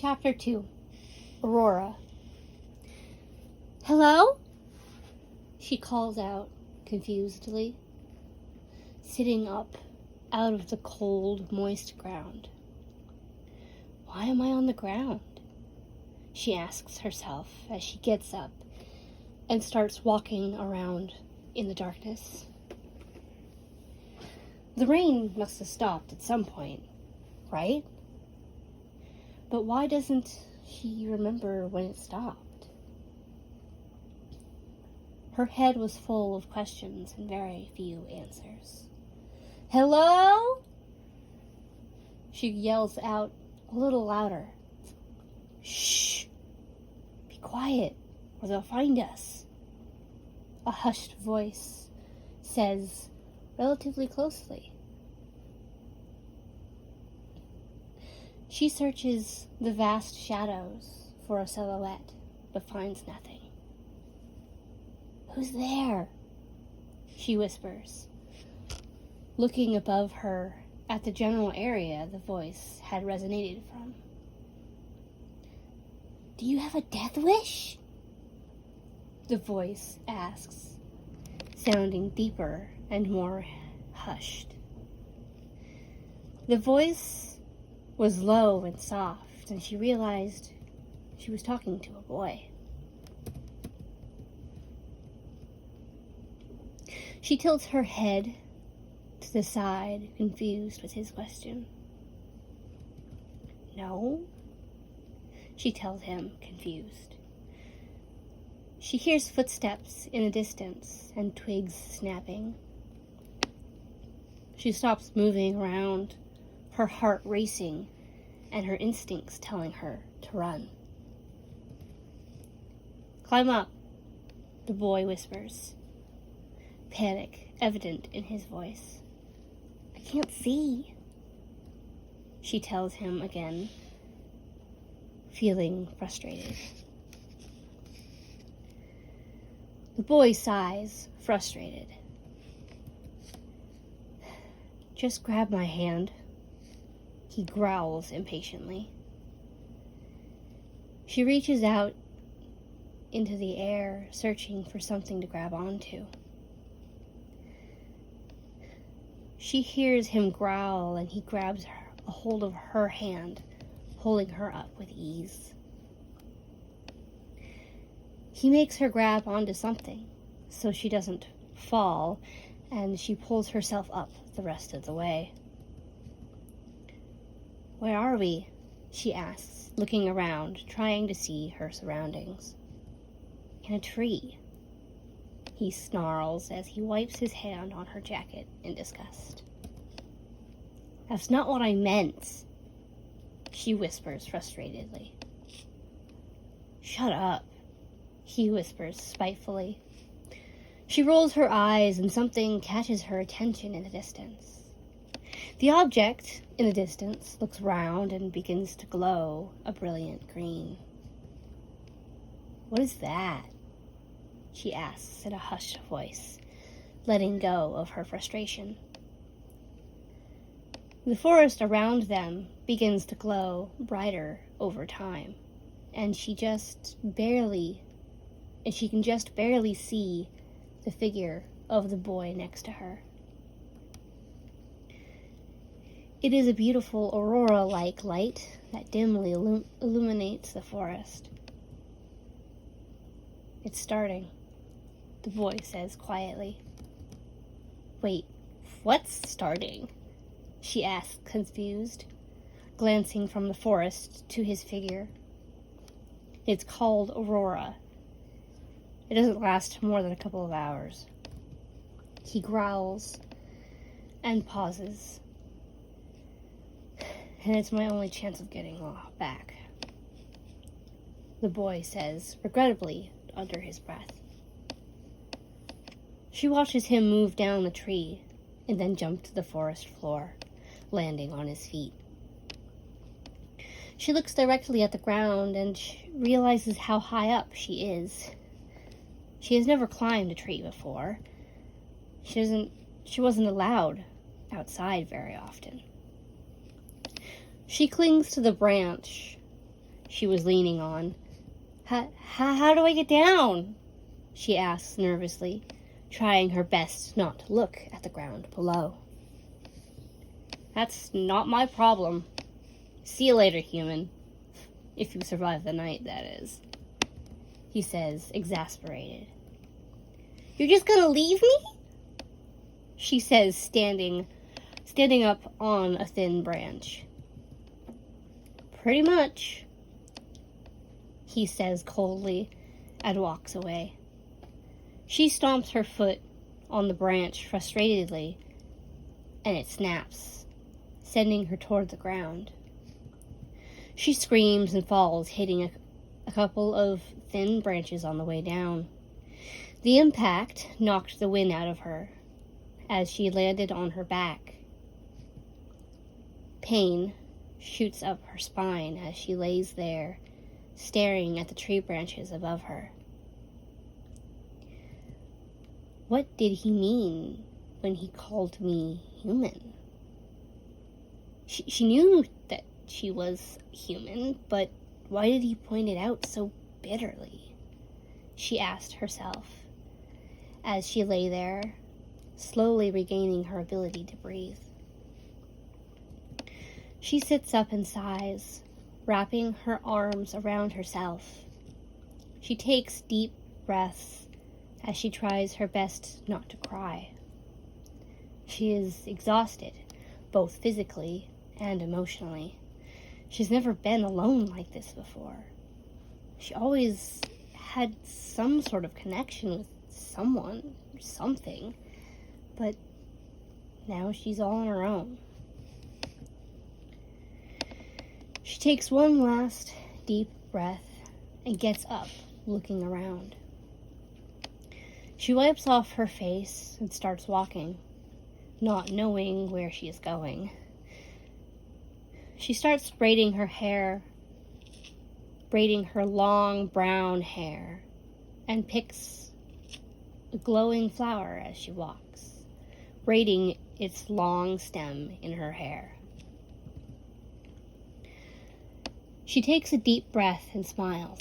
Chapter 2. Aurora. "Hello?" she calls out confusedly, sitting up out of the cold, moist ground. Why am I on the ground? She asks herself as she gets up and starts walking around in the darkness. The rain must have stopped at some point, right? But why doesn't she remember when it stopped? Her head was full of questions and very few answers. "Hello?" She yells out a little louder. "Shh! Be quiet, or they'll find us," a hushed voice says relatively closely. She searches the vast shadows for a silhouette, but finds nothing. "Who's there?" she whispers, looking above her at the general area the voice had resonated from. "Do you have a death wish?" the voice asks, sounding deeper and more hushed. The voice was low and soft, and she realized she was talking to a boy. She tilts her head to the side, confused with his question. "No," she tells him, confused. She hears footsteps in the distance and twigs snapping. She stops moving around, her heart racing and her instincts telling her to run. "Climb up," the boy whispers, panic evident in his voice. "I can't see," she tells him again, feeling frustrated. The boy sighs, frustrated. "Just grab my hand," he growls impatiently. She reaches out into the air, searching for something to grab onto. She hears him growl, and he grabs a hold of her hand, pulling her up with ease. He makes her grab onto something so she doesn't fall, and she pulls herself up the rest of the way. "Where are we?" she asks, looking around, trying to see her surroundings. "In a tree," he snarls as he wipes his hand on her jacket in disgust. "That's not what I meant," she whispers frustratedly. "Shut up," he whispers spitefully. She rolls her eyes and something catches her attention in the distance. The object in the distance looks round and begins to glow a brilliant green. "What is that?" she asks in a hushed voice, letting go of her frustration. The forest around them begins to glow brighter over time, and she can just barely see the figure of the boy next to her. It is a beautiful aurora-like light that dimly illuminates the forest. "It's starting," the boy says quietly. "Wait, what's starting?" she asks, confused, glancing from the forest to his figure. "It's called Aurora. It doesn't last more than a couple of hours." He growls and pauses. "And it's my only chance of getting back," the boy says, regrettably, under his breath. She watches him move down the tree and then jump to the forest floor, landing on his feet. She looks directly at the ground and realizes how high up she is. She has never climbed a tree before. She wasn't allowed outside very often. She clings to the branch she was leaning on. How do I get down? She asks nervously, trying her best not to look at the ground below. That's not my problem. See you later, human. If you survive the night, that is. He says, exasperated. You're just gonna leave me? She says, standing up on a thin branch. Pretty much, he says coldly and walks away. She stomps her foot on the branch frustratedly, and it snaps, sending her toward the ground. She screams and falls, hitting a couple of thin branches on the way down. The impact knocked the wind out of her as she landed on her back. Pain shoots up her spine as she lays there, staring at the tree branches above her. What did he mean when he called me human? She knew that she was human, but why did he point it out so bitterly? She asked herself as she lay there, slowly regaining her ability to breathe. She sits up and sighs, wrapping her arms around herself. She takes deep breaths as she tries her best not to cry. She is exhausted, both physically and emotionally. She's never been alone like this before. She always had some sort of connection with someone, or something, but now she's all on her own. She takes one last deep breath and gets up, looking around. She wipes off her face and starts walking, not knowing where she is going. She starts braiding her hair, braiding her long brown hair, and picks a glowing flower as she walks, braiding its long stem in her hair. She takes a deep breath and smiles,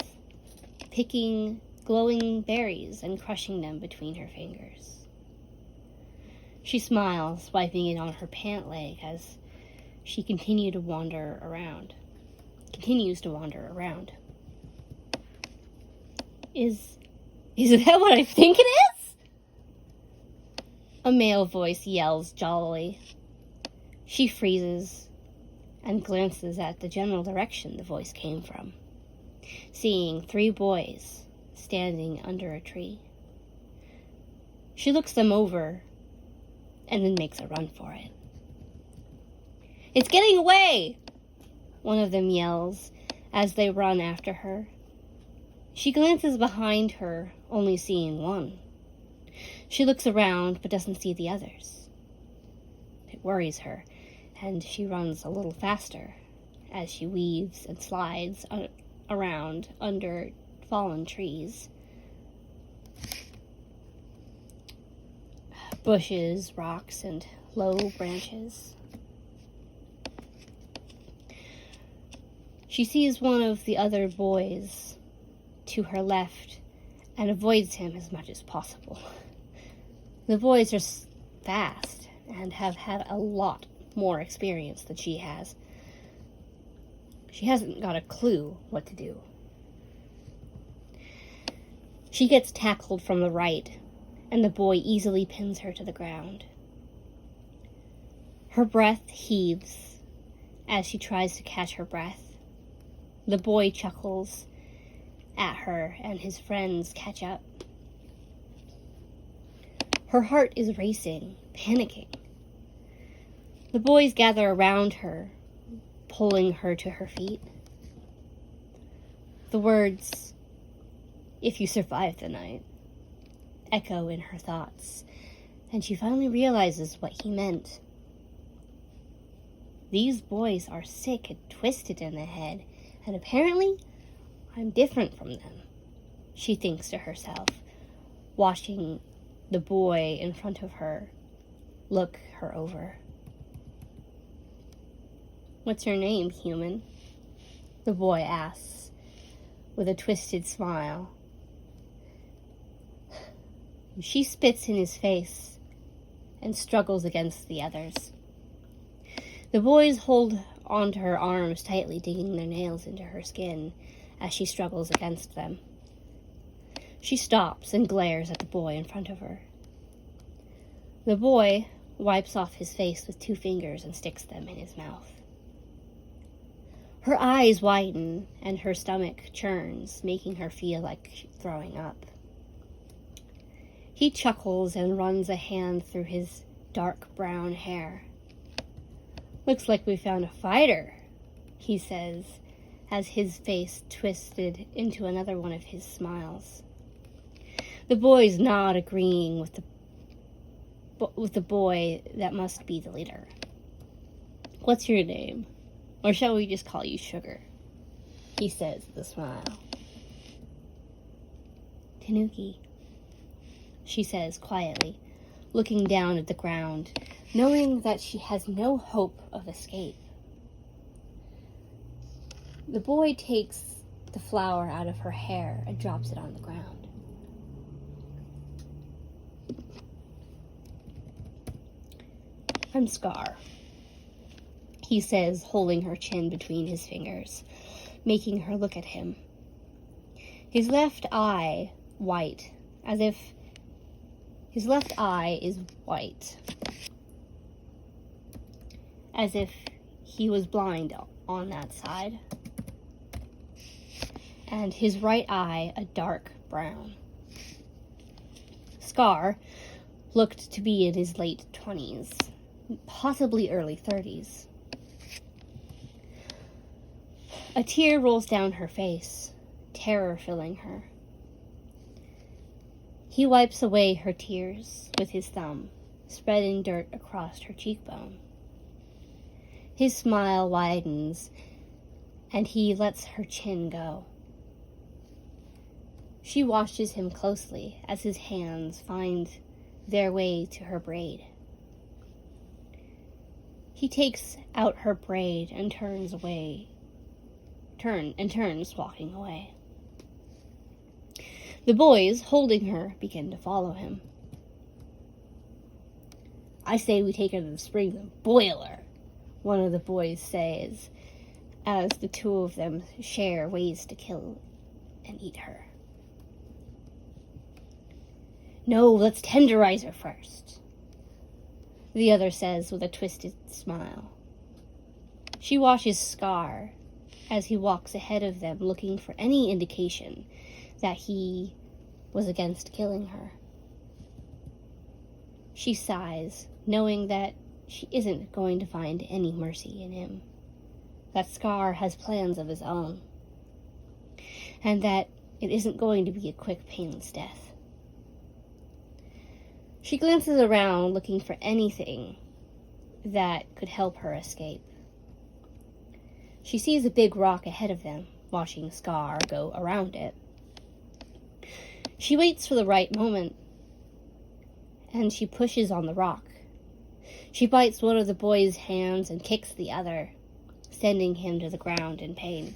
picking glowing berries and crushing them between her fingers. She smiles, wiping it on her pant leg as she continues to wander around. Is that what I think it is? A male voice yells jollily. She freezes and glances at the general direction the voice came from, seeing 3 boys standing under a tree. She looks them over and then makes a run for it. It's getting away! One of them yells as they run after her. She glances behind her, only seeing one. She looks around but doesn't see the others. It worries her, and she runs a little faster as she weaves and slides around under fallen trees. Bushes, rocks, and low branches. She sees one of the other boys to her left and avoids him as much as possible. The boys are fast and have had a lot more experience than she has. She hasn't got a clue what to do. She gets tackled from the right, and the boy easily pins her to the ground. Her breath heaves as she tries to catch her breath. The boy chuckles at her, and his friends catch up. Her heart is racing, panicking. The boys gather around her, pulling her to her feet. The words, "If you survive the night," echo in her thoughts, and she finally realizes what he meant. These boys are sick and twisted in the head, and apparently I'm different from them, she thinks to herself, watching the boy in front of her look her over. What's your name, human? the boy asks, with a twisted smile. She spits in his face and struggles against the others. The boys hold onto her arms tightly, digging their nails into her skin as she struggles against them. She stops and glares at the boy in front of her. The boy wipes off his face with 2 fingers and sticks them in his mouth. Her eyes widen and her stomach churns, making her feel like throwing up. He chuckles and runs a hand through his dark brown hair. "Looks like we found a fighter," he says, as his face twisted into another one of his smiles. The boys nod, agreeing with the boy that must be the leader. "What's your name? Or shall we just call you Sugar?" he says with a smile. "Tanuki," she says quietly, looking down at the ground, knowing that she has no hope of escape. The boy takes the flower out of her hair and drops it on the ground. "I'm Scar," he says, holding her chin between his fingers, making her look at him. His left eye white, as if his left eye is white, as if he was blind on that side, and his right eye a dark brown. Scar looked to be in his late 20s, possibly early 30s. A tear rolls down her face, terror filling her. He wipes away her tears with his thumb, spreading dirt across her cheekbone. His smile widens, and he lets her chin go. She watches him closely as his hands find their way to her braid. He takes out her braid and turns, walking away. The boys, holding her, begin to follow him. "I say we take her to the spring and boil her," one of the boys says, as the 2 of them share ways to kill and eat her. "No, let's tenderize her first," the other says with a twisted smile. She watches Scar as he walks ahead of them, looking for any indication that he was against killing her. She sighs, knowing that she isn't going to find any mercy in him, that Scar has plans of his own, and that it isn't going to be a quick, painless death. She glances around, looking for anything that could help her escape. She sees a big rock ahead of them, watching Scar go around it. She waits for the right moment, and she pushes on the rock. She bites one of the boy's hands and kicks the other, sending him to the ground in pain.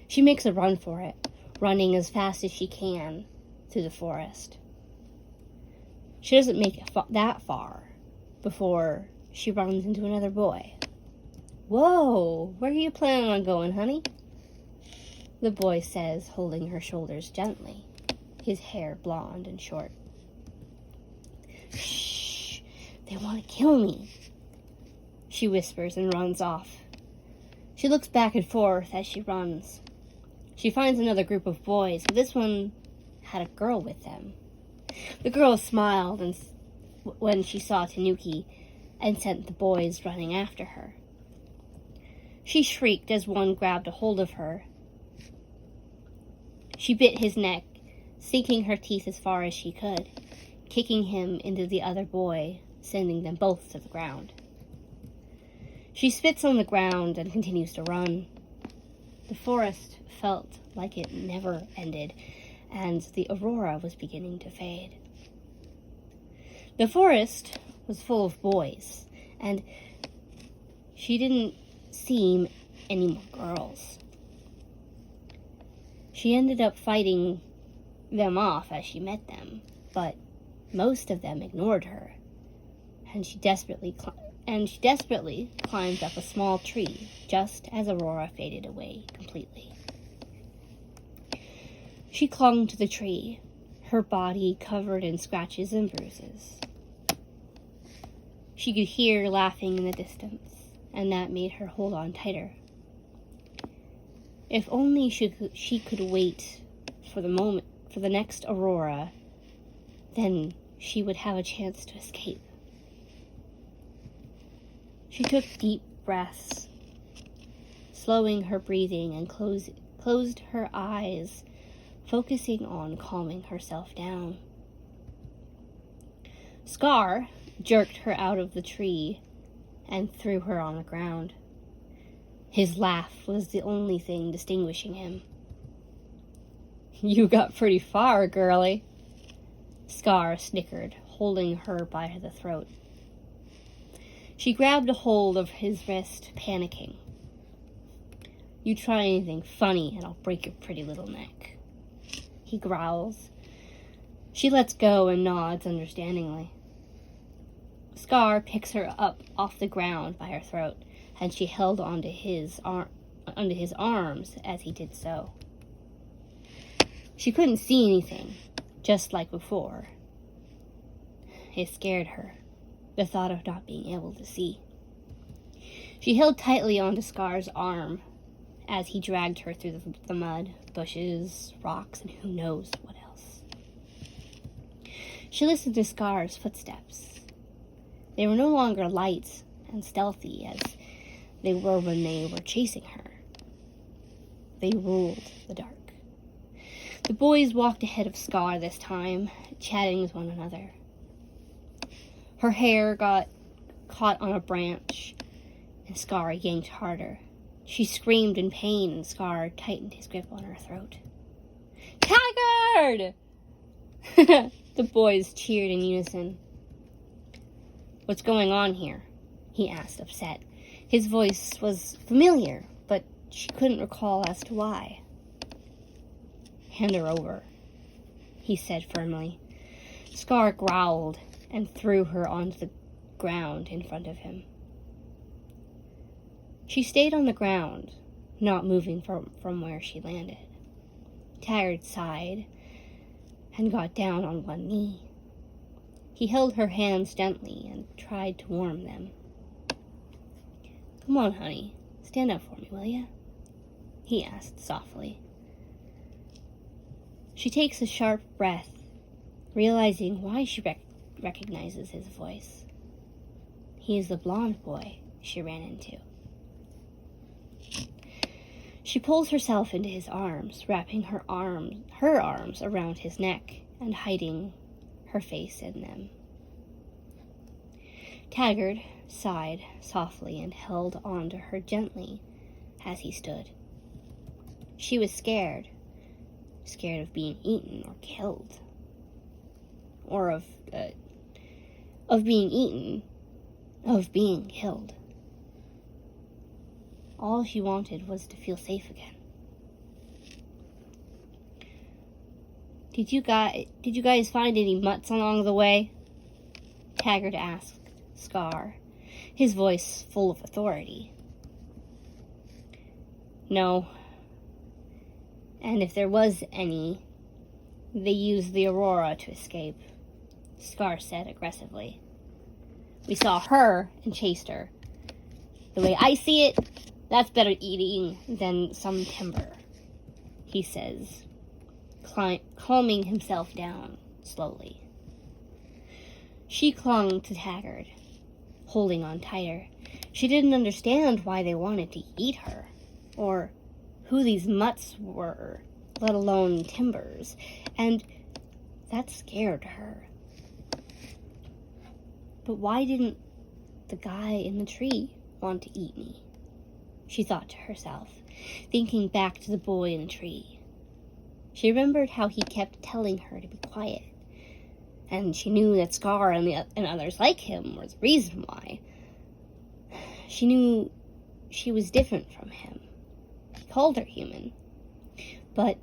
She makes a run for it, running as fast as she can through the forest. She doesn't make it that far before she runs into another boy. "Whoa, where are you planning on going, honey?" the boy says, holding her shoulders gently, his hair blonde and short. "Shh, they want to kill me," she whispers and runs off. She looks back and forth as she runs. She finds another group of boys, but this one had a girl with them. The girl smiled when she saw Tanuki and sent the boys running after her. She shrieked as one grabbed a hold of her. She bit his neck, sinking her teeth as far as she could, kicking him into the other boy, sending them both to the ground. She spits on the ground and continues to run. The forest felt like it never ended, and the Aurora was beginning to fade. The forest was full of boys, and she didn't seem any more girls. She ended up fighting them off as she met them, but most of them ignored her, and she desperately climbed up a small tree just as Aurora faded away completely. She clung to the tree, her body covered in scratches and bruises. She could hear laughing in the distance, and that made her hold on tighter. If only she could wait for the next Aurora, then she would have a chance to escape. She took deep breaths, slowing her breathing, and closed her eyes, focusing on calming herself down. Scar jerked her out of the tree and threw her on the ground. His laugh was the only thing distinguishing him. "You got pretty far, girlie," Scar snickered, holding her by the throat. She grabbed a hold of his wrist, panicking. "You try anything funny and I'll break your pretty little neck," he growls. She lets go and nods understandingly. Scar picks her up off the ground by her throat, and she held onto his arms as he did so. She couldn't see anything, just like before. It scared her, the thought of not being able to see. She held tightly onto Scar's arm as he dragged her through the mud, bushes, rocks, and who knows what else. She listened to Scar's footsteps. They were no longer light and stealthy as they were when they were chasing her. They ruled the dark. The boys walked ahead of Scar this time, chatting with one another. Her hair got caught on a branch, and Scar yanked harder. She screamed in pain, and Scar tightened his grip on her throat. "Taggart!" The boys cheered in unison. "What's going on here?" he asked, upset. His voice was familiar, but she couldn't recall as to why. "Hand her over," he said firmly. Scar growled and threw her onto the ground in front of him. She stayed on the ground, not moving from where she landed. Taggart sighed and got down on one knee. He held her hands gently and tried to warm them. "Come on, honey. Stand up for me, will ya?" he asked softly. She takes a sharp breath, realizing why she recognizes his voice. He is the blonde boy she ran into. She pulls herself into his arms, wrapping her arms around his neck and hiding her face in them. Taggart sighed softly and held on to her gently as he stood. She was scared of being eaten or killed, or of being killed. All she wanted was to feel safe again. Did you guys find any mutts along the way?" Taggart asked Scar, his voice full of authority. "No. And if there was any, they used the Aurora to escape," Scar said aggressively. "We saw her and chased her. The way I see it, that's better eating than some timber," he says, calming himself down slowly. She clung to Taggart, holding on tighter. She didn't understand why they wanted to eat her, or who these mutts were, let alone timbers, and that scared her. But why didn't the guy in the tree want to eat me? She thought to herself, thinking back to the boy in the tree. She remembered how he kept telling her to be quiet, and she knew that Scar and others like him were the reason why. She knew she was different from him. He called her human, but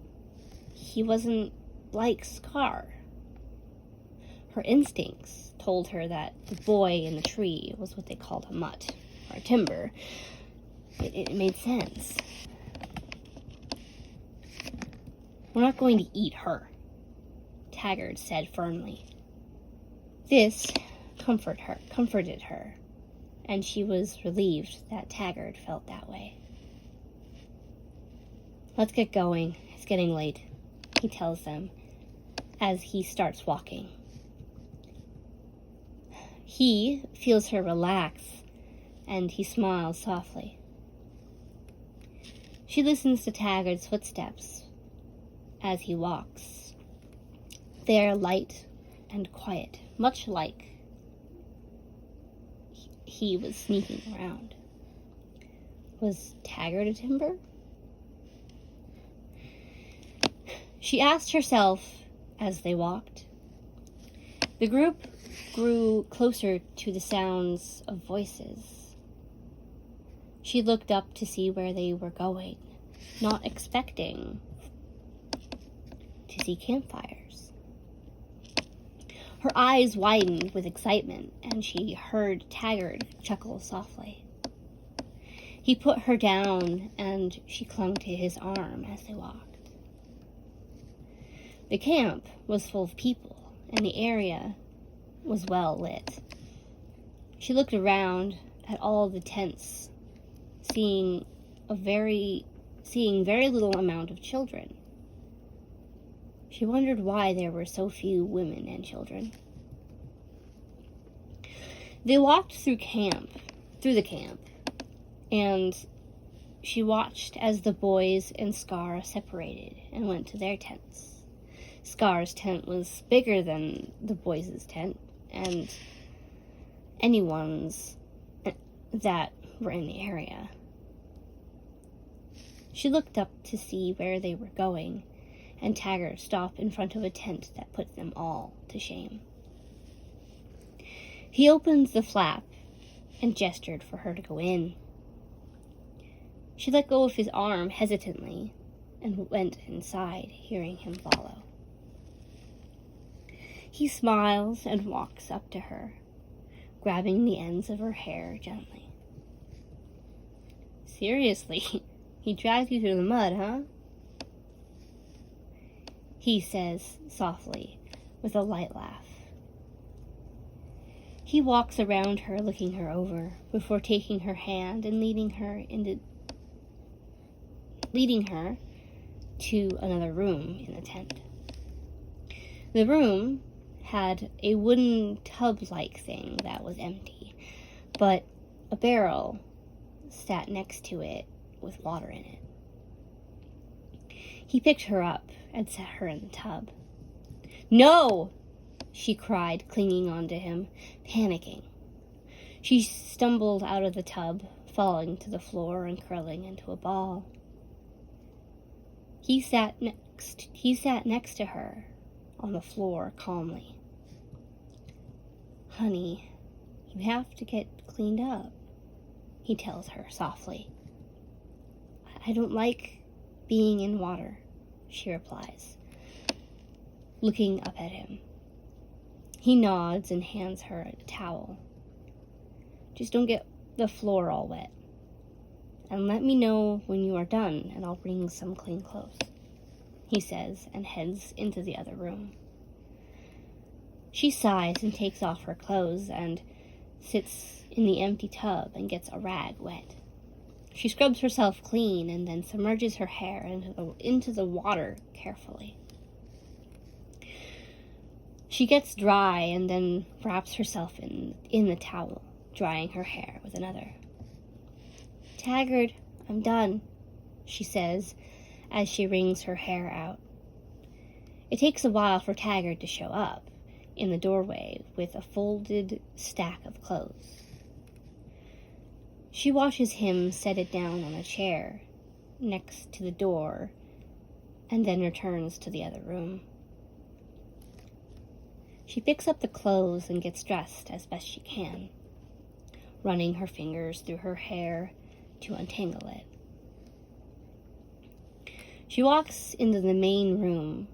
he wasn't like Scar. Her instincts told her that the boy in the tree was what they called a mutt, or a timber. It made sense. "We're not going to eat her," Taggart said firmly. This comforted her, and she was relieved that Taggart felt that way. "Let's get going. It's getting late," he tells them as he starts walking. He feels her relax, and he smiles softly. She listens to Taggart's footsteps as he walks. They are light and quiet, much like he was sneaking around. Was Taggart a timber? She asked herself as they walked. The group grew closer to the sounds of voices. She looked up to see where they were going, not expecting to see campfires. Her eyes widened with excitement, and she heard Taggart chuckle softly. He put her down, and she clung to his arm as they walked. The camp was full of people, and the area was well lit. She looked around at all the tents, seeing very little amount of children. She wondered why there were so few women and children. They walked through the camp, and she watched as the boys and Scar separated and went to their tents. Scar's tent was bigger than the boys' tent, and anyone's that were in the area. She looked up to see where they were going, and Taggart stopped in front of a tent that put them all to shame. He opened the flap and gestured for her to go in. She let go of his arm hesitantly and went inside, hearing him follow. He smiles and walks up to her, grabbing the ends of her hair gently. "Seriously, he dragged you through the mud, huh?" he says softly, with a light laugh. He walks around her, looking her over, before taking her hand and leading her to another room in the tent. The room had a wooden tub-like thing that was empty, but a barrel sat next to it with water in it. He picked her up and set her in the tub. "No!" she cried, clinging onto him, panicking. She stumbled out of the tub, falling to the floor and curling into a ball. He sat next to her on the floor calmly. "Honey, you have to get cleaned up," he tells her softly. "I don't like being in water," she replies, looking up at him. He nods and hands her a towel. "Just don't get the floor all wet. And let me know when you are done, and I'll bring some clean clothes," he says, and heads into the other room. She sighs and takes off her clothes and sits in the empty tub and gets a rag wet. She scrubs herself clean and then submerges her hair into the water carefully. She gets dry and then wraps herself in the towel, drying her hair with another. "Taggart, I'm done," she says as she wrings her hair out. It takes a while for Taggart to show up in the doorway with a folded stack of clothes. She watches him set it down on a chair next to the door and then returns to the other room. She picks up the clothes and gets dressed as best she can, running her fingers through her hair to untangle it. She walks into the main room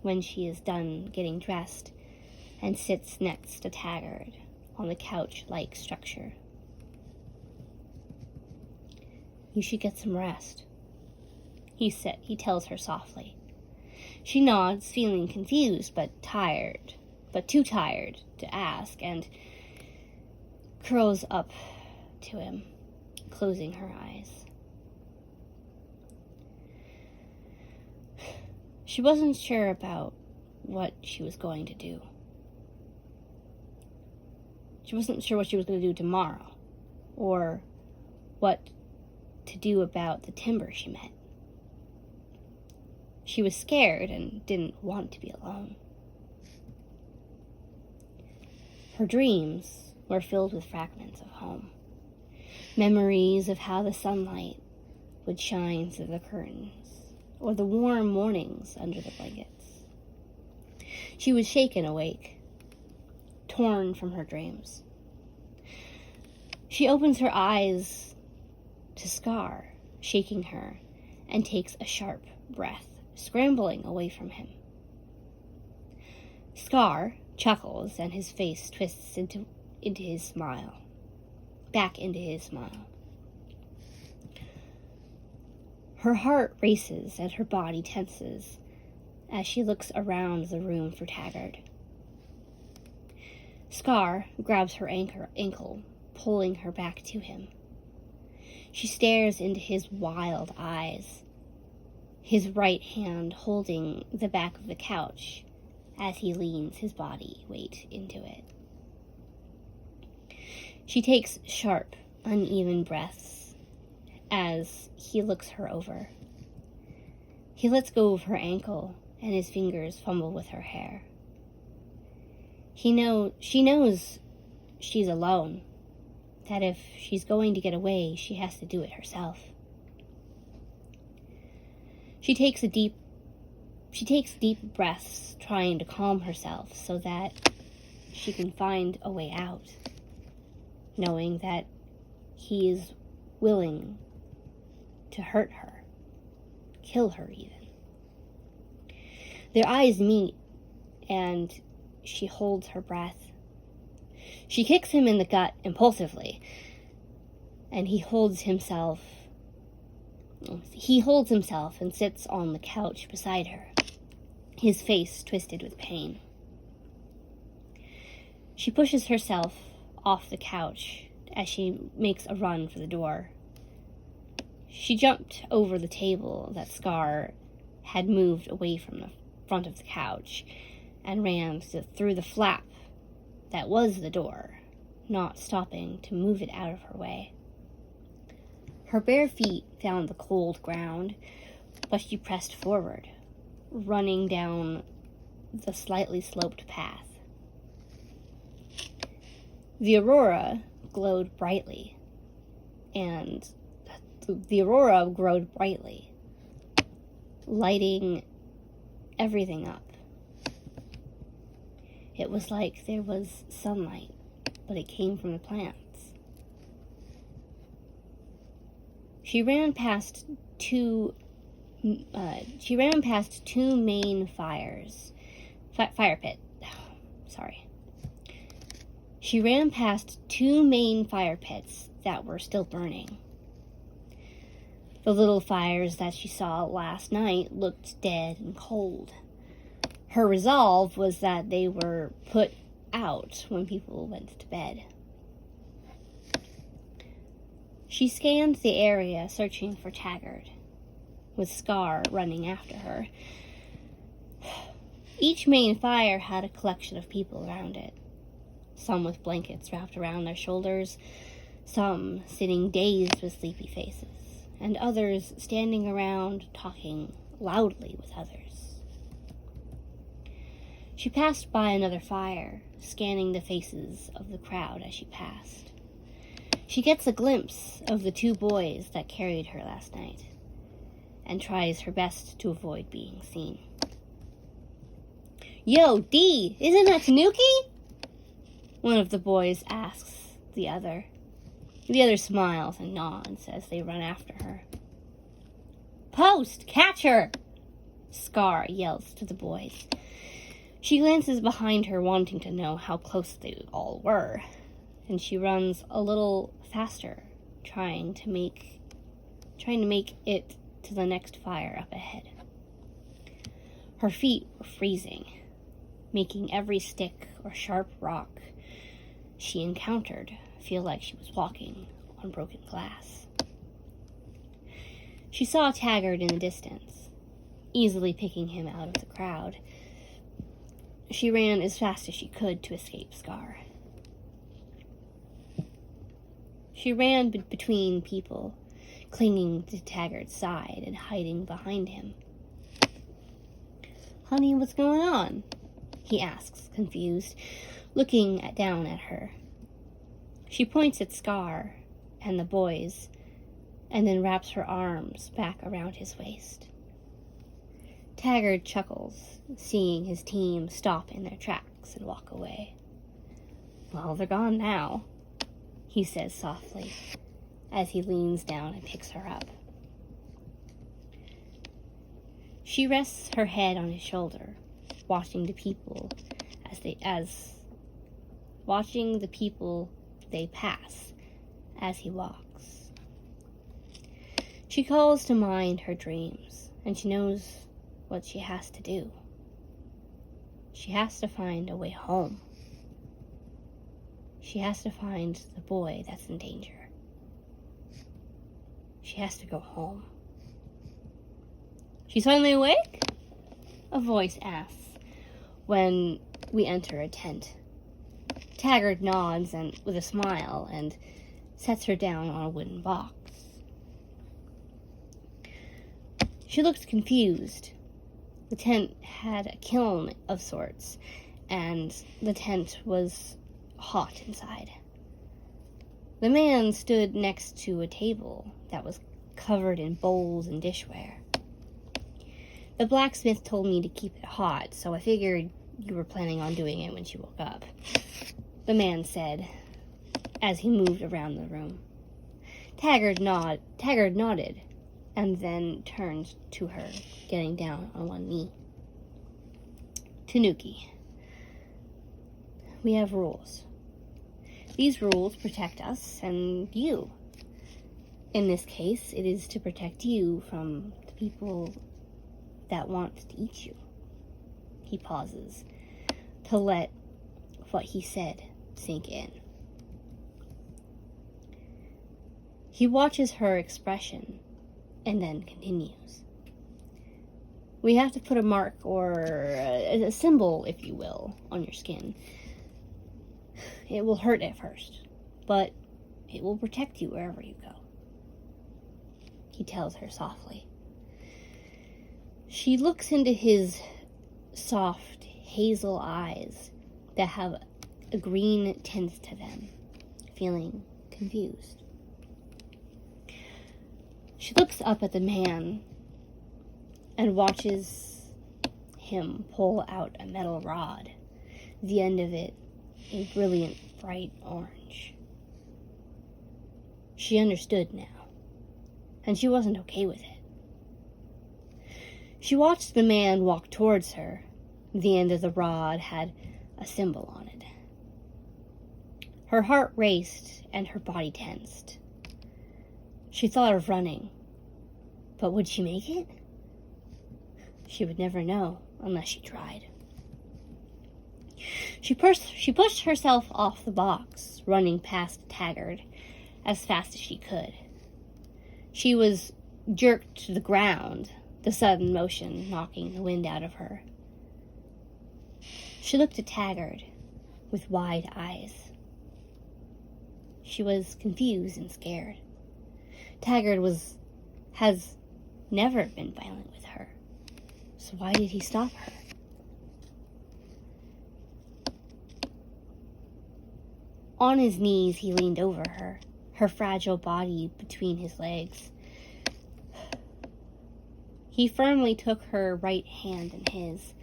when she is done getting dressed and sits next to Taggart on the couch-like structure. "You should get some rest," he tells her softly. She nods, feeling confused but too tired to ask, and curls up to him, closing her eyes. She wasn't sure about what she was going to do. She wasn't sure what she was going to do tomorrow, or what to do about the timber she met. She was scared and didn't want to be alone. Her dreams were filled with fragments of home, memories of how the sunlight would shine through the curtains, or the warm mornings under the blankets. She was shaken awake, torn from her dreams. She opens her eyes to Scar, shaking her, and takes a sharp breath, scrambling away from him. Scar chuckles, and his face twists into his smile, back into his smile. Her heart races and her body tenses as she looks around the room for Taggart. Scar grabs her ankle, pulling her back to him. She stares into his wild eyes, his right hand holding the back of the couch as he leans his body weight into it. She takes sharp, uneven breaths as he looks her over. He lets go of her ankle, and his fingers fumble with her hair. She knows she's alone, that if she's going to get away, she has to do it herself. She takes deep breaths, trying to calm herself so that she can find a way out, knowing that he is willing to hurt her, kill her even. Their eyes meet, and she holds her breath. She kicks him in the gut impulsively, and he holds himself and sits on the couch beside her, his face twisted with pain. She pushes herself off the couch as she makes a run for the door. She jumped over the table that Scar had moved away from the front of the couch and ran through the flap that was the door, not stopping to move it out of her way. Her bare feet found the cold ground, but she pressed forward, running down the slightly sloped path. The Aurora glowed brightly, lighting everything up. It was like there was sunlight, but it came from the plants. She ran past two main fire pits. She ran past two main fire pits that were still burning. The little fires that she saw last night looked dead and cold. Her resolve was that they were put out when people went to bed. She scanned the area, searching for Taggart, with Scar running after her. Each main fire had a collection of people around it, some with blankets wrapped around their shoulders, some sitting dazed with sleepy faces, and others standing around talking loudly with others. She passed by another fire, scanning the faces of the crowd as she passed. She gets a glimpse of the two boys that carried her last night, and tries her best to avoid being seen. "Yo, D, isn't that Tanuki?" one of the boys asks the other. The other smiles and nods as they run after her. "Post! Catch her!" Scar yells to the boys. She glances behind her, wanting to know how close they all were, and she runs a little faster, trying to make it to the next fire up ahead. Her feet were freezing, making every stick or sharp rock she encountered feel like she was walking on broken glass. She saw Taggart in the distance, easily picking him out of the crowd. She ran as fast as she could to escape Scar. She ran between people, clinging to Taggart's side and hiding behind him. "Honey, what's going on?" he asks, confused, looking down at her. She points at Scar and the boys, and then wraps her arms back around his waist. Taggart chuckles, seeing his team stop in their tracks and walk away. "Well, they're gone now," he says softly, as he leans down and picks her up. She rests her head on his shoulder, watching the people they pass as he walks. She calls to mind her dreams, and she knows what she has to do. She has to find a way home. She has to find the boy that's in danger. She has to go home. "She's finally awake?" a voice asks when we enter a tent. Taggart nods and with a smile and sets her down on a wooden box. She looks confused. The tent had a kiln of sorts, and the tent was hot inside. The man stood next to a table that was covered in bowls and dishware. "The blacksmith told me to keep it hot, so I figured you were planning on doing it when she woke up," the man said as he moved around the room. Taggart nodded and then turned to her, getting down on one knee. "Tanuki, we have rules. These rules protect us and you. In this case, it is to protect you from the people that want to eat you." He pauses to let what he said sink in. He watches her expression and then continues. "We have to put a mark or a symbol, if you will, on your skin. It will hurt at first, but it will protect you wherever you go," he tells her softly. She looks into his soft hazel eyes that have a green tint to them, feeling confused. She looks up at the man and watches him pull out a metal rod, the end of it a brilliant bright orange. She understood now, and she wasn't okay with it. She watched the man walk towards her. The end of the rod had a symbol on it. Her heart raced and her body tensed. She thought of running, but would she make it? She would never know unless she tried. She pushed herself off the box, running past Taggart as fast as she could. She was jerked to the ground, the sudden motion knocking the wind out of her. She looked at Taggart with wide eyes. She was confused and scared. Taggart has never been violent with her, so why did he stop her? On his knees, he leaned over her fragile body between his legs. He firmly took her right hand in his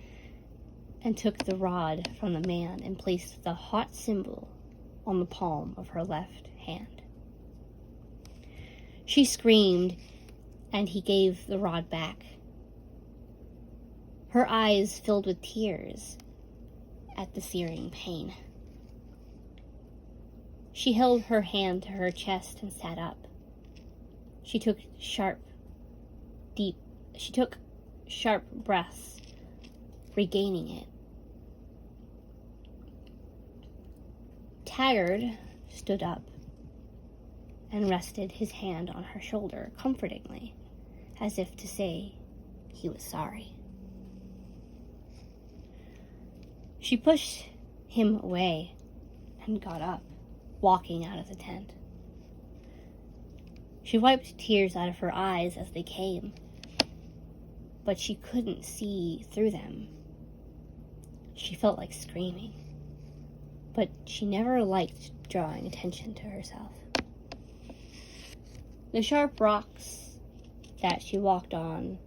and took the rod from the man and placed the hot symbol on the palm of her left hand. She screamed, and he gave the rod back. Her eyes filled with tears at the searing pain. She held her hand to her chest and sat up. She took sharp breaths, regaining it. Taggart stood up and rested his hand on her shoulder comfortingly, as if to say he was sorry. She pushed him away and got up, walking out of the tent. She wiped tears out of her eyes as they came, but she couldn't see through them. She felt like screaming, but she never liked drawing attention to herself. The sharp rocks that she walked on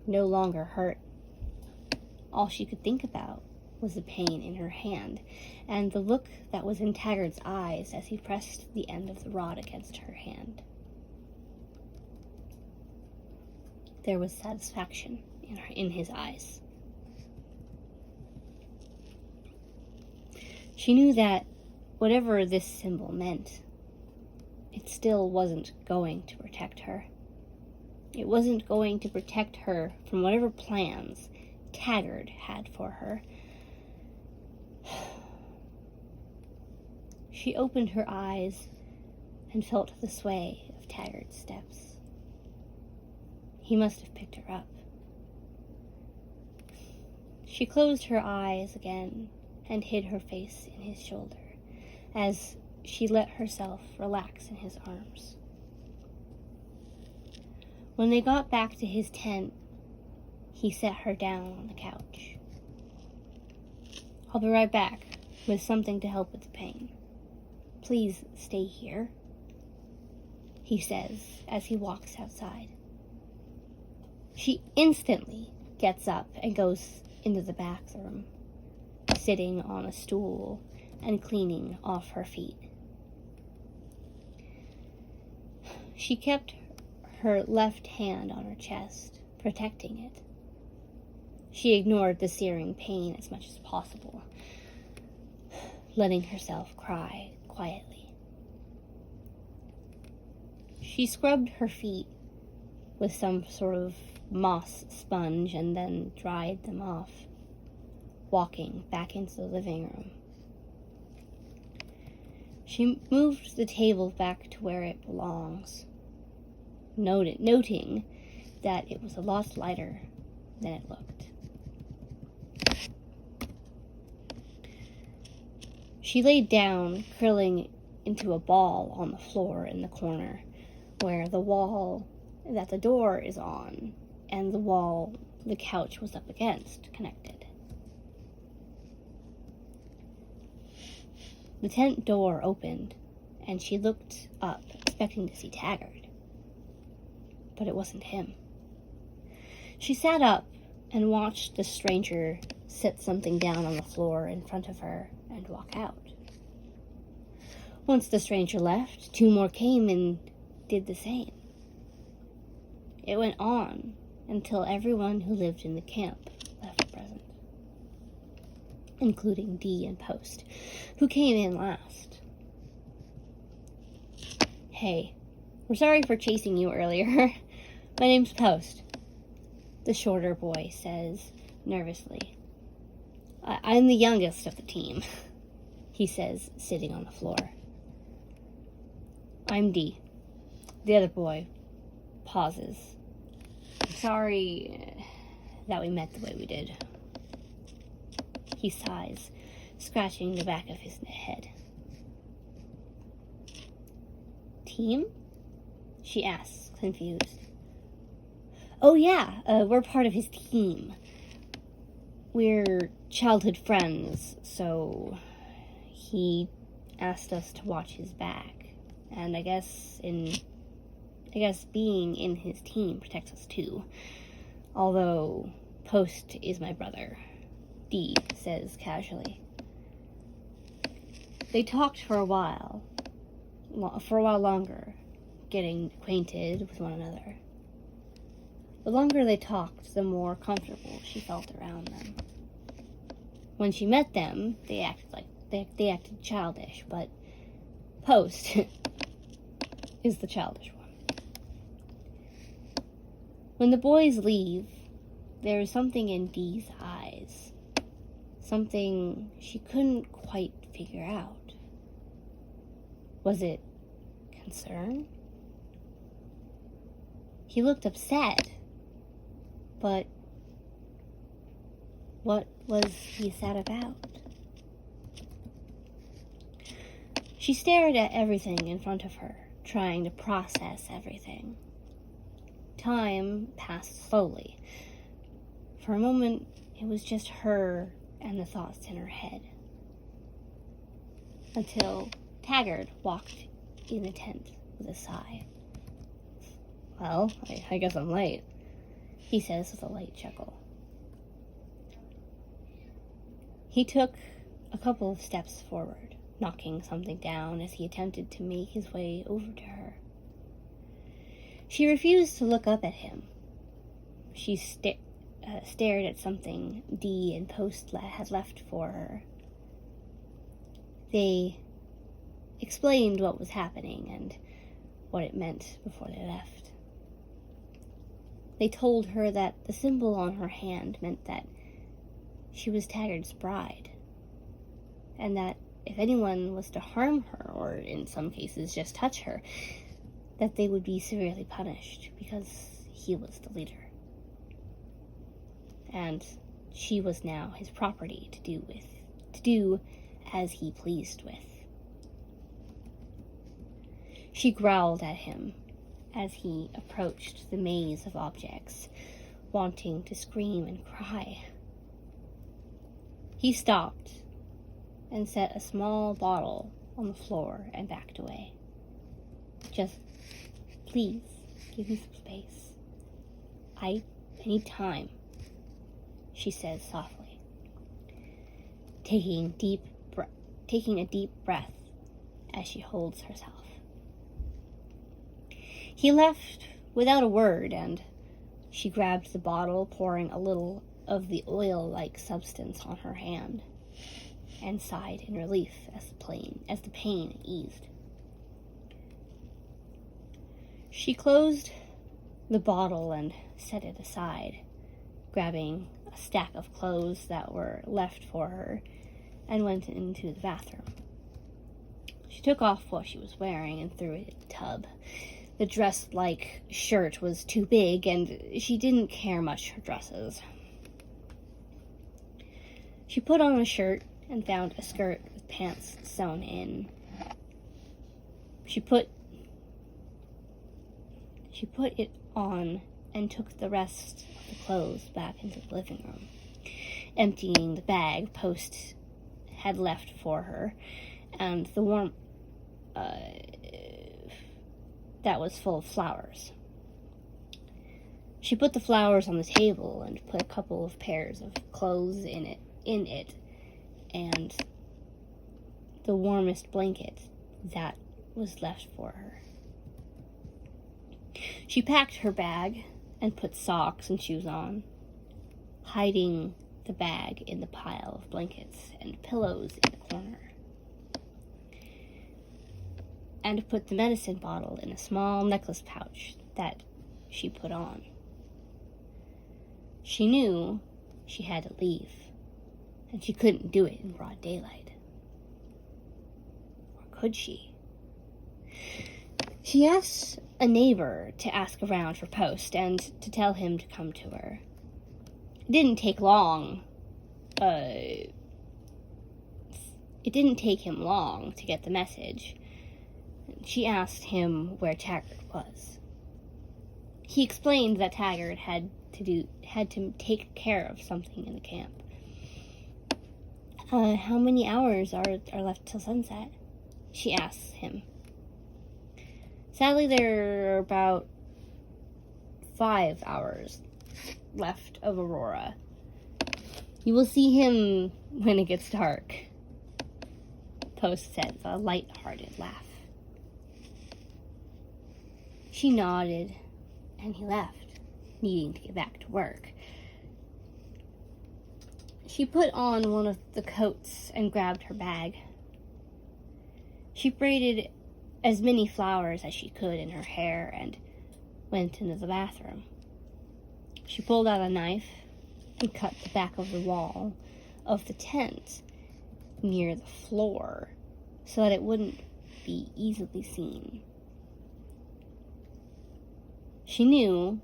no longer hurt. All she could think about was the pain in her hand and the look that was in Taggart's eyes as he pressed the end of the rod against her hand. There was satisfaction in his eyes. She knew that whatever this symbol meant, it still wasn't going to protect her. It wasn't going to protect her from whatever plans Taggart had for her. She opened her eyes and felt the sway of Taggart's steps. He must have picked her up. She closed her eyes again and hid her face in his shoulder as she let herself relax in his arms. When they got back to his tent, he set her down on the couch. "I'll be right back with something to help with the pain. Please stay here," he says as he walks outside. She instantly gets up and goes into the bathroom, sitting on a stool and cleaning off her feet. She kept her left hand on her chest, protecting it. She ignored the searing pain as much as possible, letting herself cry quietly. She scrubbed her feet with some sort of moss sponge and then dried them off, walking back into the living room. She moved the table back to where it belongs, noting that it was a lot lighter than it looked. She laid down, curling into a ball on the floor in the corner, where the wall that the door is on and the wall the couch was up against connected. The tent door opened, and she looked up, expecting to see Taggart. But it wasn't him. She sat up and watched the stranger set something down on the floor in front of her and walk out. Once the stranger left, two more came and did the same. It went on until everyone who lived in the camp left a present, including Dee and Post, who came in last. "Hey, we're sorry for chasing you earlier. My name's Post," the shorter boy says nervously. I'm the youngest of the team," he says, sitting on the floor. "I'm Dee." The other boy pauses. "I'm sorry that we met the way we did." He sighs, scratching the back of his head. "Team?" she asks, confused. "Oh yeah, we're part of his team. We're childhood friends, so he asked us to watch his back. And I guess being in his team protects us too. Although Post is my brother," Dee says casually. They talked for a while longer, getting acquainted with one another. The longer they talked, the more comfortable she felt around them. When she met them, they acted childish, but Post is the childish one. When the boys leave, there is something in Dee's eyes, something she couldn't quite figure out. Was it concern? He looked upset, but what was he sad about? She stared at everything in front of her, trying to process everything. Time passed slowly. For a moment, it was just her and the thoughts in her head. Until Taggart walked in the tent with a sigh. "Well, I guess I'm late," he says with a light chuckle. He took a couple of steps forward, knocking something down as he attempted to make his way over to her. She refused to look up at him. She stared at something Dee and Post had left for her. They explained what was happening and what it meant before they left. They told her that the symbol on her hand meant that she was Taggart's bride, and that if anyone was to harm her, or in some cases just touch her, that they would be severely punished because he was the leader. And she was now his property to do as he pleased with. She growled at him as he approached the maze of objects, wanting to scream and cry. He stopped and set a small bottle on the floor and backed away. "Just, please, give me some space. I need time," she says softly, taking a deep breath as she holds herself. He left without a word, and she grabbed the bottle, pouring a little of the oil-like substance on her hand, and sighed in relief as the pain eased. She closed the bottle and set it aside, grabbing a stack of clothes that were left for her, and went into the bathroom. She took off what she was wearing and threw it in the tub. The dress-like shirt was too big, and she didn't care much for dresses. She put on a shirt and found a skirt with pants sewn in. She put it on and took the rest of the clothes back into the living room, emptying the bag Post had left for her, and the warm that was full of flowers. She put the flowers on the table and put a couple of pairs of clothes in it, and the warmest blanket that was left for her. She packed her bag and put socks and shoes on, hiding the bag in the pile of blankets and pillows in the corner, and put the medicine bottle in a small necklace pouch that she put on. She knew she had to leave, and she couldn't do it in broad daylight. Or could she? She asked a neighbor to ask around for Post and to tell him to come to her. It didn't take him long to get the message. She asked him where Taggart was. He explained that Taggart had to take care of something in the camp. How many hours are left till sunset? She asks him. Sadly, there are about 5 hours left of Aurora. You will see him when it gets dark, Post said with a light-hearted laugh. She nodded, and he left, needing to get back to work. She put on one of the coats and grabbed her bag. She braided as many flowers as she could in her hair and went into the bathroom. She pulled out a knife and cut the back of the wall of the tent near the floor so that it wouldn't be easily seen. She knew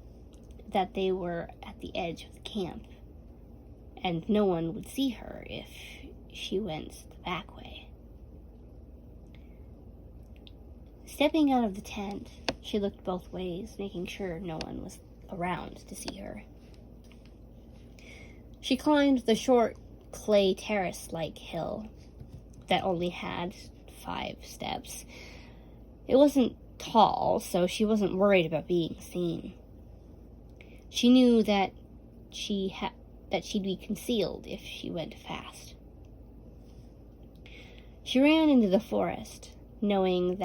that they were at the edge of the camp, and no one would see her if she went the back way. Stepping out of the tent, she looked both ways, making sure no one was around to see her. She climbed the short clay terrace-like hill that only had 5 steps. It wasn't tall, so she wasn't worried about being seen. She knew that she'd be concealed if she went fast. She ran into the forest, knowing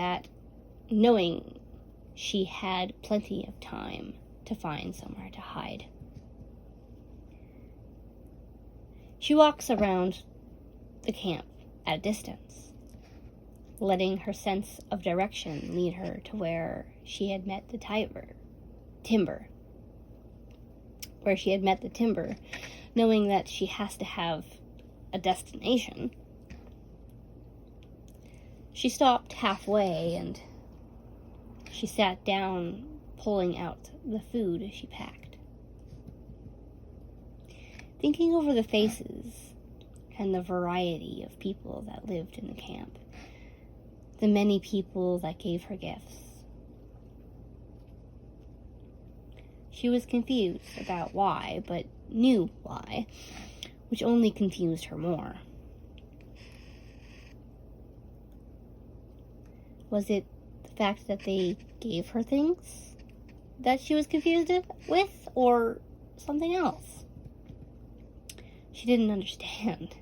she had plenty of time to find somewhere to hide. She walks around the camp at a distance, letting her sense of direction lead her to where she had met the timber, knowing that she has to have a destination. She stopped halfway and she sat down, pulling out the food she packed. Thinking over the faces and the variety of people that lived in the camp, the many people that gave her gifts. She was confused about why, but knew why, which only confused her more. Was it the fact that they gave her things that she was confused with, or something else? She didn't understand.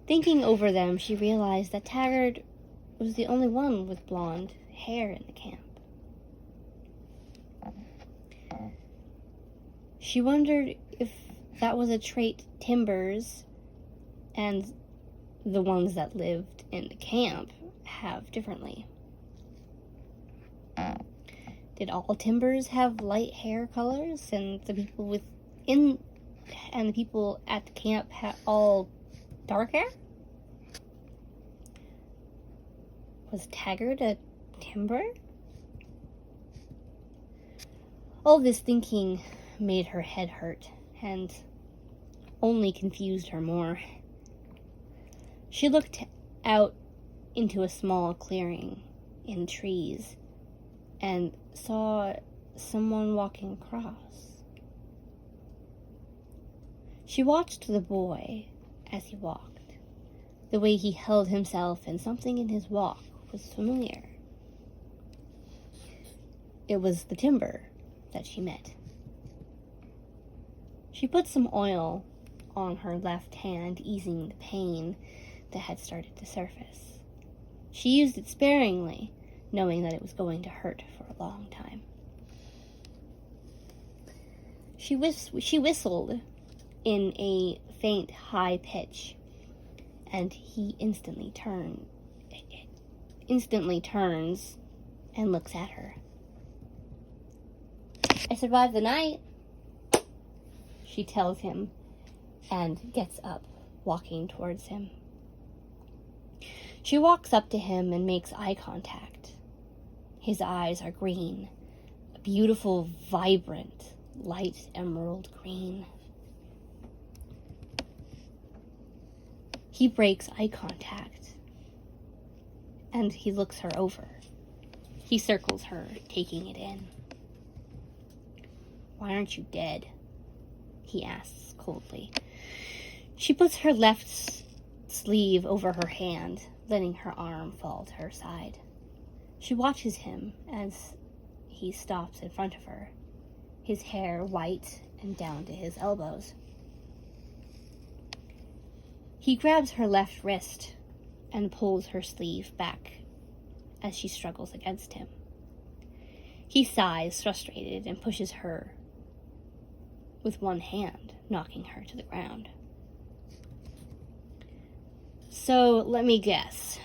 Thinking over them, she realized that Taggart was the only one with blonde hair in the camp. She wondered if that was a trait Timbers and the ones that lived in the camp have differently. Did all Timbers have light hair colors, and the people the people at the camp had all dark hair? Was Taggart a Timber? All this thinking made her head hurt, and only confused her more. She looked out into a small clearing in trees and saw someone walking across. She watched the boy as he walked. The way he held himself and something in his walk was familiar. It was the Timber that she met. She put some oil on her left hand, easing the pain that had started to surface. She used it sparingly, knowing that it was going to hurt for a long time. She whistled in a faint high pitch, and he instantly turns and looks at her. "I survived the night," she tells him, and gets up, walking towards him. She walks up to him and makes eye contact. His eyes are green, a beautiful, vibrant, light emerald green. He breaks eye contact, and he looks her over. He circles her, taking it in. "Why aren't you dead?" he asks coldly. She puts her left sleeve over her hand, letting her arm fall to her side. She watches him as he stops in front of her, his hair white and down to his elbows. He grabs her left wrist and pulls her sleeve back as she struggles against him. He sighs, frustrated, and pushes her with one hand, knocking her to the ground. So, let me guess.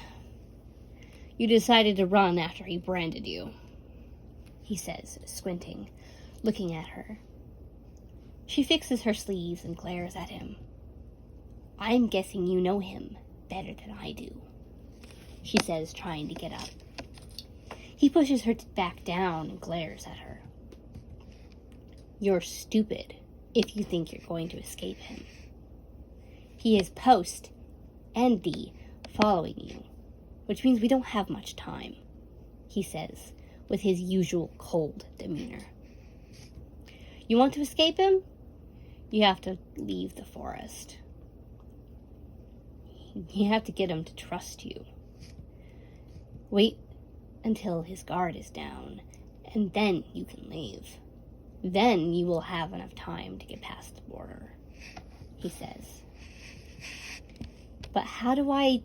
You decided to run after he branded you, he says, squinting, looking at her. She fixes her sleeves and glares at him. I'm guessing you know him better than I do, she says, trying to get up. He pushes her back down and glares at her. You're stupid if you think you're going to escape him. He is Post and Dee following you, which means we don't have much time, he says, with his usual cold demeanor. You want to escape him? You have to leave the forest. You have to get him to trust you. Wait until his guard is down, and then you can leave. Then you will have enough time to get past the border, he says. But how do I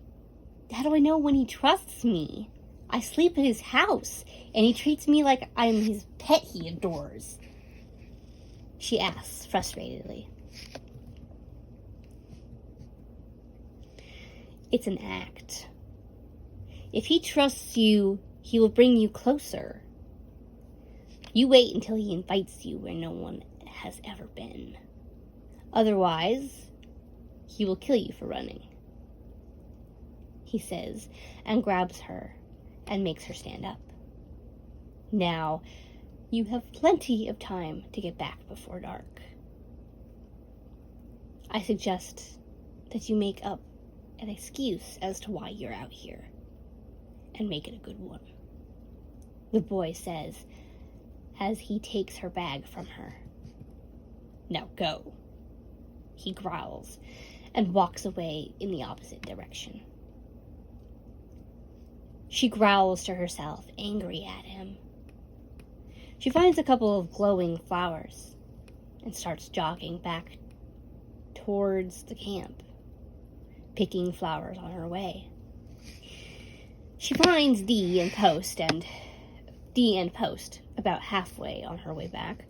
know when he trusts me? I sleep at his house, and he treats me like I'm his pet he adores, she asks frustratedly. It's an act. If he trusts you, he will bring you closer. You wait until he invites you where no one has ever been. Otherwise, he will kill you for running, he says, and grabs her and makes her stand up. Now, you have plenty of time to get back before dark. I suggest that you make up an excuse as to why you're out here, and make it a good one, the boy says as he takes her bag from her. Now go, he growls, and walks away in the opposite direction. She growls to herself, angry at him. She finds a couple of glowing flowers and starts jogging back towards the camp, picking flowers on her way. She finds Dee and Post about halfway on her way back.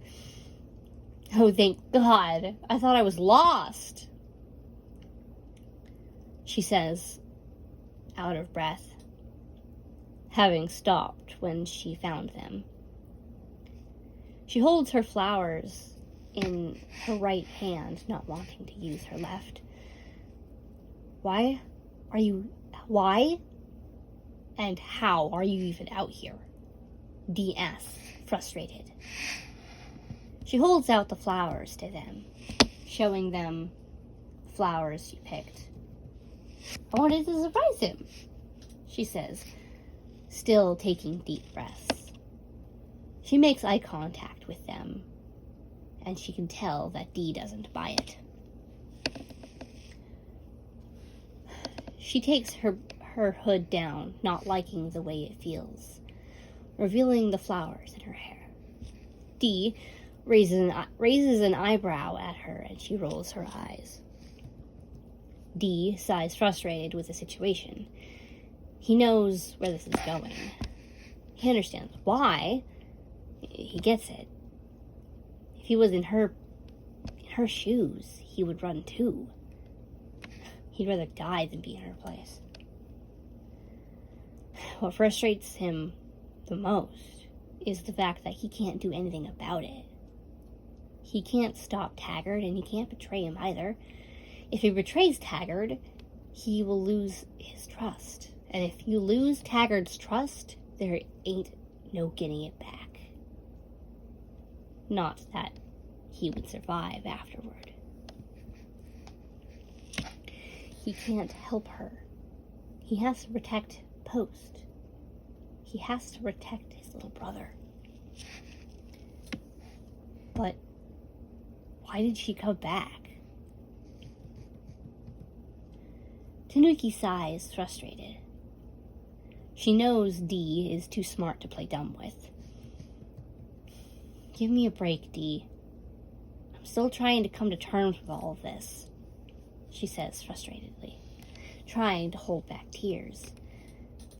Oh, thank God. I thought I was lost, she says, out of breath, having stopped when she found them. She holds her flowers in her right hand, not wanting to use her left. Why and how are you even out here? Dee asks, frustrated. She holds out the flowers to them, showing them the flowers she picked. I wanted to surprise him, she says, still taking deep breaths. She makes eye contact with them, and she can tell that Dee doesn't buy it. She takes her hood down, not liking the way it feels, revealing the flowers in her hair. Dee raises an eyebrow at her, and she rolls her eyes. Dee sighs, frustrated with the situation. He knows where this is going. He understands why. He gets it. If he was in her shoes, he would run too. He'd rather die than be in her place. What frustrates him the most is the fact that he can't do anything about it. He can't stop Taggart, and he can't betray him either. If he betrays Taggart, he will lose his trust. And if you lose Taggart's trust, there ain't no getting it back. Not that he would survive afterward. He can't help her. He has to protect Post. He has to protect his little brother. But why did she come back? Tanuki sighs, frustrated. She knows Dee is too smart to play dumb with. Give me a break, Dee. I'm still trying to come to terms with all of this, she says frustratedly, trying to hold back tears,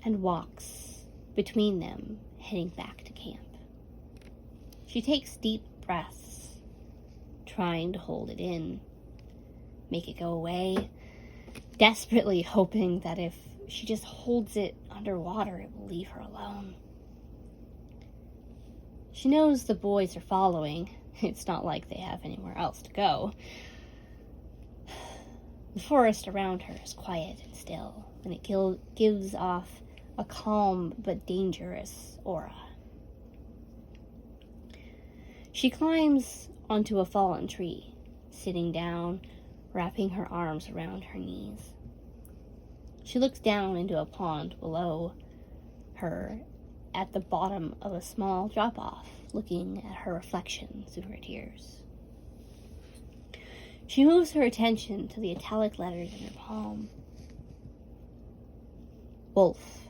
and walks between them, heading back to camp. She takes deep breaths, trying to hold it in, make it go away, desperately hoping that if she just holds it underwater, it will leave her alone. She knows the boys are following. It's not like they have anywhere else to go. The forest around her is quiet and still, and it gives off a calm but dangerous aura. She climbs onto a fallen tree, sitting down, wrapping her arms around her knees. She looks down into a pond below her at the bottom of a small drop-off, looking at her reflection through her tears. She moves her attention to the italic letters in her palm. Wolf.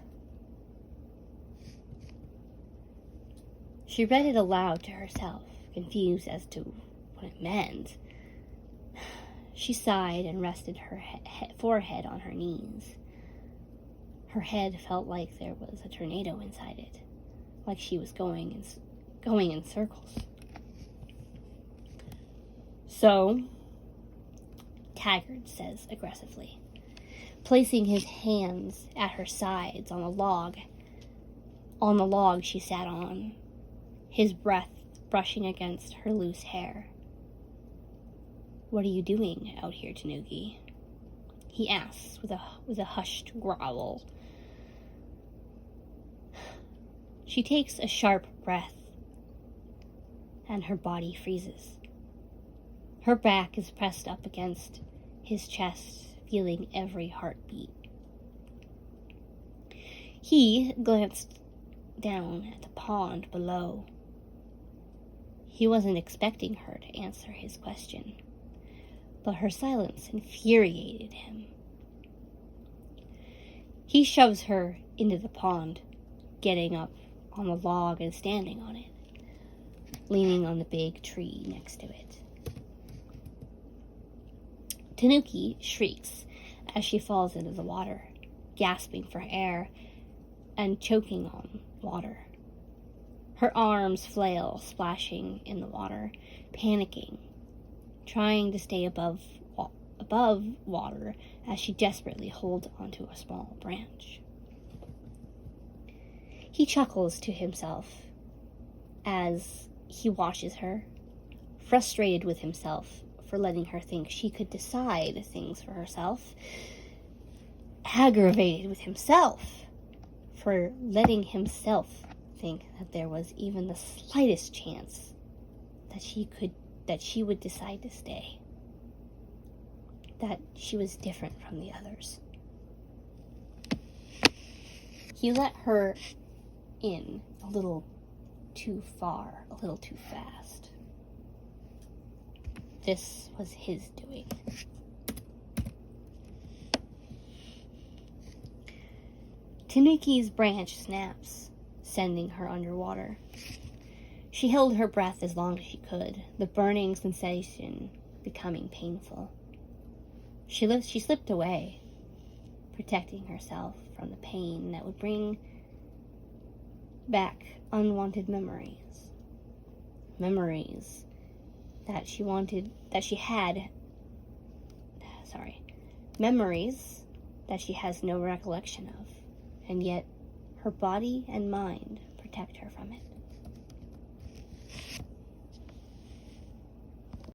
She read it aloud to herself, confused as to what it meant. She sighed and rested her forehead on her knees. Her head felt like there was a tornado inside it, like she was going in circles. So, Taggart says aggressively, placing his hands at her sides on the log she sat on, his breath brushing against her loose hair. "What are you doing out here, Tanuki?" he asks with a hushed growl. She takes a sharp breath, and her body freezes. Her back is pressed up against his chest, feeling every heartbeat. He glanced down at the pond below. He wasn't expecting her to answer his question, but her silence infuriated him. He shoves her into the pond, getting up on the log and standing on it, leaning on the big tree next to it. Tanuki shrieks as she falls into the water, gasping for air and choking on water. Her arms flail, splashing in the water, panicking, trying to stay above water as she desperately holds onto a small branch. He chuckles to himself as he watches her, frustrated with himself for letting her think she could decide things for herself, aggravated with himself for letting himself think that there was even the slightest chance that she would decide to stay, that she was different from the others. He let her in a little too far, a little too fast. This was his doing. Tanuki's branch snaps, sending her underwater. She held her breath as long as she could, the burning sensation becoming painful. She slipped away, protecting herself from the pain that would bring back unwanted memories that she has no recollection of, and yet her body and mind protect her from it.